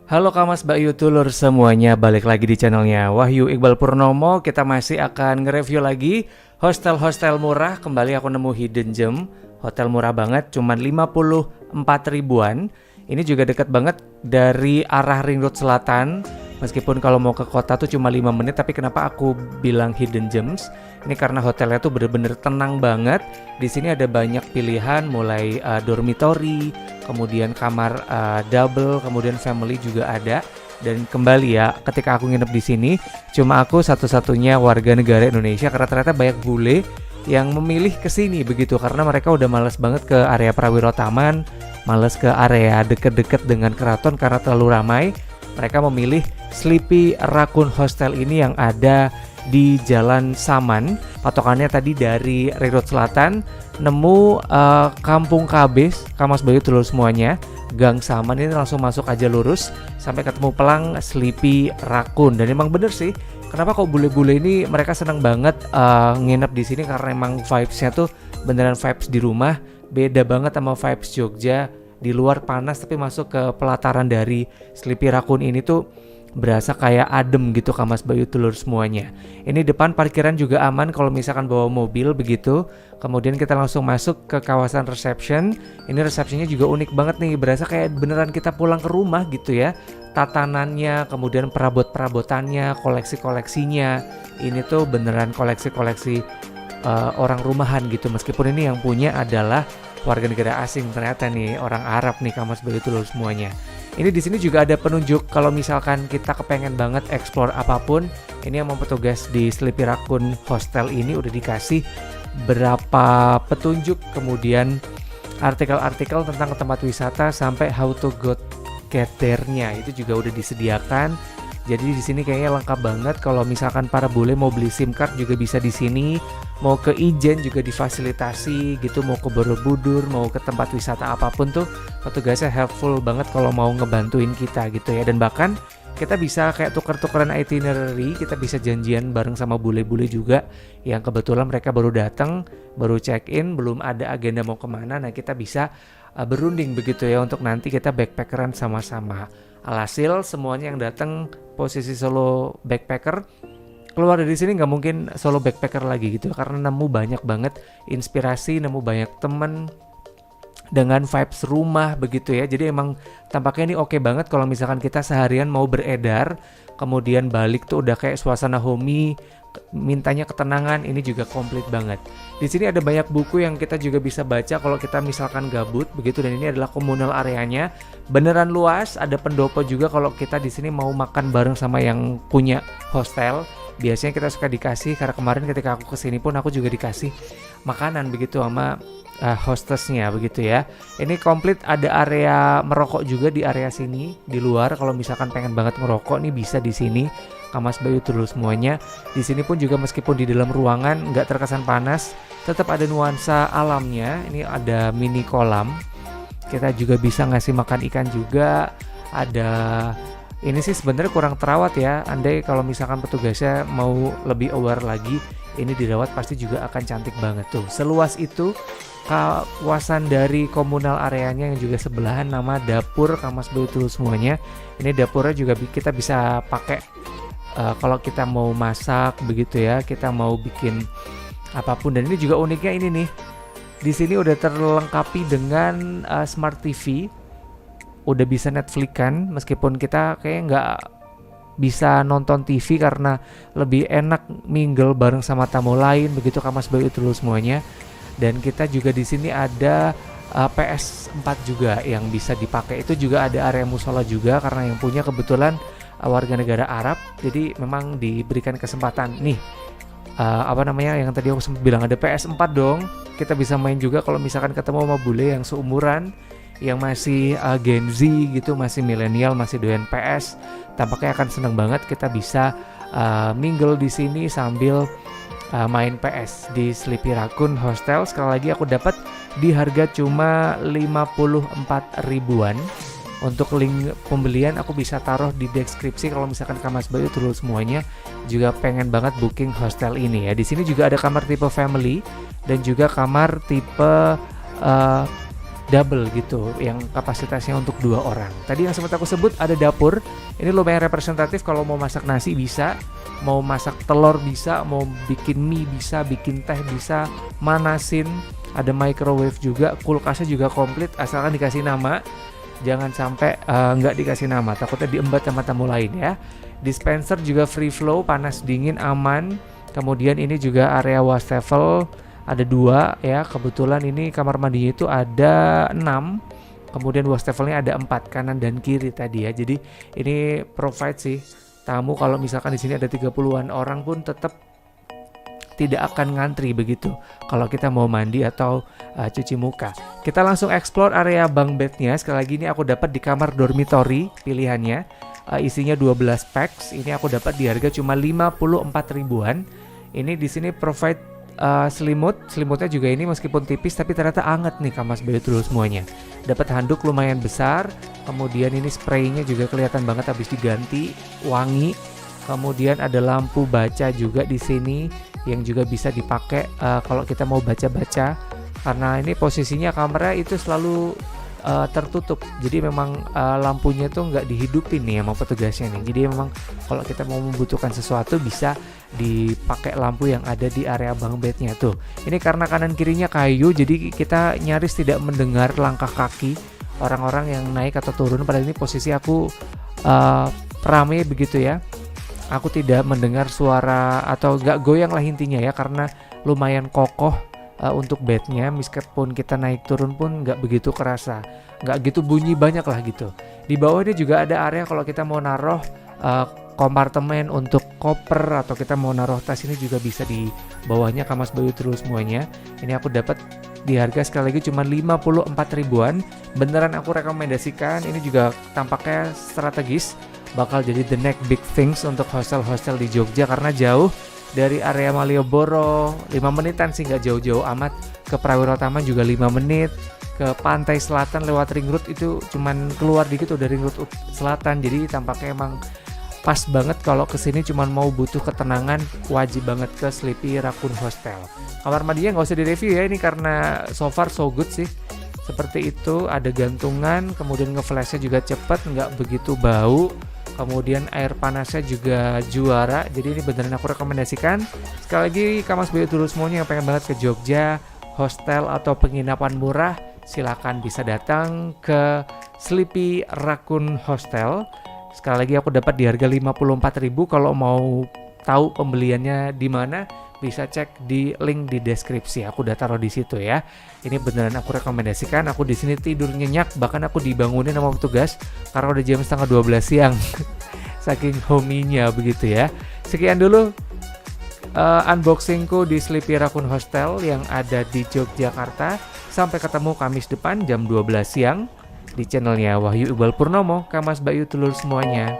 Halo Kamas Bayu Tulur semuanya, balik lagi di channelnya Wahyu Iqbal Purnomo. Kita masih akan nge-review lagi hostel-hostel murah. Kembali aku nemu Hidden Gem, hotel murah banget, cuman 54 ribuan. Ini juga dekat banget dari arah Ring Road Selatan. Meskipun kalau mau ke kota tuh cuma 5 menit, tapi kenapa aku bilang Hidden Gems? Ini karena hotelnya tuh bener-bener tenang banget. Di sini ada banyak pilihan, mulai dormitory, kemudian kamar double, kemudian family juga ada. Dan kembali ya, ketika aku nginep di sini, cuma aku satu-satunya warga negara Indonesia karena ternyata banyak bule yang memilih ke sini begitu karena mereka udah males banget ke area Prawiro Taman, males ke area deket-deket dengan keraton karena terlalu ramai. Mereka memilih Sleepy Raccoon Hostel ini yang ada di Jalan Saman. Patokannya tadi dari Ring Road Selatan, nemu Kampung Kabes, Kamas Bayu Tulur semuanya, Gang Saman ini langsung masuk aja lurus sampai ketemu pelang Sleepy Raccoon. Dan emang bener sih, kenapa kok bule-bule ini mereka senang banget nginep di sini karena emang vibes-nya tuh beneran vibes di rumah, beda banget sama vibes Jogja. Di luar panas tapi masuk ke pelataran dari Sleepy Raccoon ini tuh berasa kayak adem gitu Kamas Bayu Tulur semuanya. Ini depan parkiran juga aman kalau misalkan bawa mobil begitu. Kemudian kita langsung masuk ke kawasan reception. Ini resepsinya juga unik banget nih, berasa kayak beneran kita pulang ke rumah gitu ya. Tatanannya, kemudian perabot-perabotannya, koleksi-koleksinya. Ini tuh beneran koleksi-koleksi orang rumahan gitu. Meskipun ini yang punya adalah warga negara asing, ternyata nih orang Arab nih Kamas Bayu Tulur semuanya. Ini di sini juga ada penunjuk kalau misalkan kita kepengen banget explore apapun. Ini yang mau petugas di Sleepy Raccoon Hostel ini udah dikasih berapa petunjuk, kemudian artikel-artikel tentang tempat wisata sampai how to get there-nya itu juga udah disediakan. Jadi di sini kayaknya lengkap banget. Kalau misalkan para bule mau beli SIM card juga bisa di sini. Mau ke Ijen juga difasilitasi gitu. Mau ke Borobudur, mau ke tempat wisata apapun tuh petugasnya helpful banget kalau mau ngebantuin kita gitu ya. Dan bahkan kita bisa kayak tuker-tukeran itinerary, kita bisa janjian bareng sama bule-bule juga yang kebetulan mereka baru datang, baru check-in, belum ada agenda mau kemana. Nah kita bisa berunding begitu ya untuk nanti kita backpackeran sama-sama. Alhasil semuanya yang datang posisi solo backpacker keluar dari sini nggak mungkin solo backpacker lagi gitu karena nemu banyak banget inspirasi, nemu banyak temen dengan vibes rumah begitu ya. Jadi emang tampaknya ini oke banget kalau misalkan kita seharian mau beredar, kemudian balik tuh udah kayak suasana homey, mintanya ketenangan, ini juga komplit banget. Di sini ada banyak buku yang kita juga bisa baca kalau kita misalkan gabut begitu, dan ini adalah komunal areanya. Beneran luas, ada pendopo juga kalau kita di sini mau makan bareng sama yang punya hostel. Biasanya kita suka dikasih, karena kemarin ketika aku kesini pun aku juga dikasih makanan begitu sama hostesnya begitu ya. Ini komplit, ada area merokok juga di area sini di luar. Kalau misalkan pengen banget ngerokok nih bisa di sini. Kamas Bayu Tulur semuanya. Di sini pun juga meskipun di dalam ruangan nggak terkesan panas, tetap ada nuansa alamnya. Ini ada mini kolam. Kita juga bisa ngasih makan ikan juga. Ada ini sih sebenarnya kurang terawat ya. Andai kalau misalkan petugasnya mau lebih aware lagi, ini dirawat pasti juga akan cantik banget tuh. Seluas itu kawasan dari komunal areanya yang juga sebelahan nama dapur Kamas Bayu Tulur semuanya. Ini dapurnya juga kita bisa pakai kalau kita mau masak begitu ya, kita mau bikin apapun. Dan ini juga uniknya ini nih, di sini udah terlengkapi dengan smart TV, udah bisa Netflix kan, meskipun kita kayak nggak bisa nonton TV karena lebih enak mingle bareng sama tamu lain begitu Kamas Bayu Tulur semuanya. Dan kita juga di sini ada PS4 juga yang bisa dipakai. Itu juga ada area musola juga karena yang punya kebetulan warga negara Arab. Jadi memang diberikan kesempatan nih yang tadi aku sempat bilang ada PS4 dong. Kita bisa main juga kalau misalkan ketemu sama bule yang seumuran, yang masih Gen Z gitu, masih milenial, masih doyan PS. Tampaknya akan seneng banget kita bisa mingle di sini sambil main PS di Sleepy Raccoon Hostel. Sekali lagi aku dapat di harga cuma 54 ribuan. Untuk link pembelian aku bisa taruh di deskripsi kalau misalkan Kamas Bayu Tulur semuanya juga pengen banget booking hostel ini ya. Di sini juga ada kamar tipe family dan juga kamar tipe double gitu, yang kapasitasnya untuk 2 orang. Tadi yang sempat aku sebut ada dapur, ini lumayan representatif kalau mau masak nasi bisa, mau masak telur bisa, mau bikin mie bisa, bikin teh bisa, manasin, ada microwave juga, kulkasnya juga komplit asalkan dikasih nama. Jangan sampai nggak dikasih nama, takutnya diembat sama tamu lain ya. Dispenser juga free flow, panas dingin aman. Kemudian ini juga area wastafel, ada 2 ya, kebetulan ini kamar mandinya itu ada 6, kemudian wastafelnya ada 4 kanan dan kiri tadi ya. Jadi ini provide sih tamu kalau misalkan di sini ada 30-an orang pun tetap tidak akan ngantri begitu kalau kita mau mandi atau cuci muka. Kita langsung explore area bunk bednya. Sekali lagi ini aku dapat di kamar dormitory pilihannya, isinya 12 packs. Ini aku dapat di harga cuma 54 ribuan. Ini di sini provide selimutnya juga ini meskipun tipis tapi ternyata anget nih Kamas Bayu Tulur semuanya. Dapat handuk lumayan besar, kemudian ini spraynya juga kelihatan banget habis diganti, wangi. Kemudian ada lampu baca juga di sini yang juga bisa dipakai kalau kita mau baca-baca, karena ini posisinya kamera itu selalu tertutup, jadi memang lampunya tuh nggak dihidupin nih sama petugasnya nih. Jadi memang kalau kita mau membutuhkan sesuatu bisa dipakai lampu yang ada di area bunk bednya tuh. Ini karena kanan kirinya kayu, jadi kita nyaris tidak mendengar langkah kaki orang-orang yang naik atau turun. Padahal ini posisi aku rame begitu ya, aku tidak mendengar suara atau nggak goyang lah intinya ya, karena lumayan kokoh. Untuk bednya, meskipun kita naik turun pun nggak begitu kerasa, nggak gitu bunyi banyak lah gitu. Di bawahnya juga ada area kalau kita mau naruh kompartemen untuk koper atau kita mau naruh tas, ini juga bisa di bawahnya Kamas Bayu Tulur semuanya. Ini aku dapat di harga sekali lagi cuma 54 ribuan. Beneran aku rekomendasikan, ini juga tampaknya strategis, bakal jadi the next big things untuk hostel-hostel di Jogja karena jauh dari area Malioboro, 5 menitan sih, nggak jauh-jauh amat. Ke Prawiro Taman juga 5 menit. Ke pantai selatan lewat ring road itu cuman keluar dikit udah ring road selatan. Jadi tampaknya emang pas banget kalau kesini cuman mau butuh ketenangan, wajib banget ke Sleepy Raccoon Hostel. Kamar mandinya nggak usah direview ya, ini karena so far so good sih. Seperti itu, ada gantungan, kemudian ngeflashnya juga cepet, nggak begitu bau. Kemudian air panasnya juga juara. Jadi ini beneran aku rekomendasikan. Sekali lagi Kamas Bayu Tulur semuanya yang pengen banget ke Jogja, hostel atau penginapan murah, silakan bisa datang ke Sleepy Raccoon Hostel. Sekali lagi aku dapat di harga 54.000. Kalau mau tahu pembeliannya di mana, bisa cek di link di deskripsi. Aku udah taruh di situ ya. Ini beneran aku rekomendasikan. Aku di sini tidur nyenyak, bahkan aku dibangunin sama petugas karena udah jam setengah 12 siang. Saking hominya begitu ya. Sekian dulu unboxingku di Sleepy Raccoon Hostel yang ada di Yogyakarta. Sampai ketemu Kamis depan jam 12 siang di channelnya Wahyu Iqbal Purnomo, Kamas Bayu Tulur semuanya.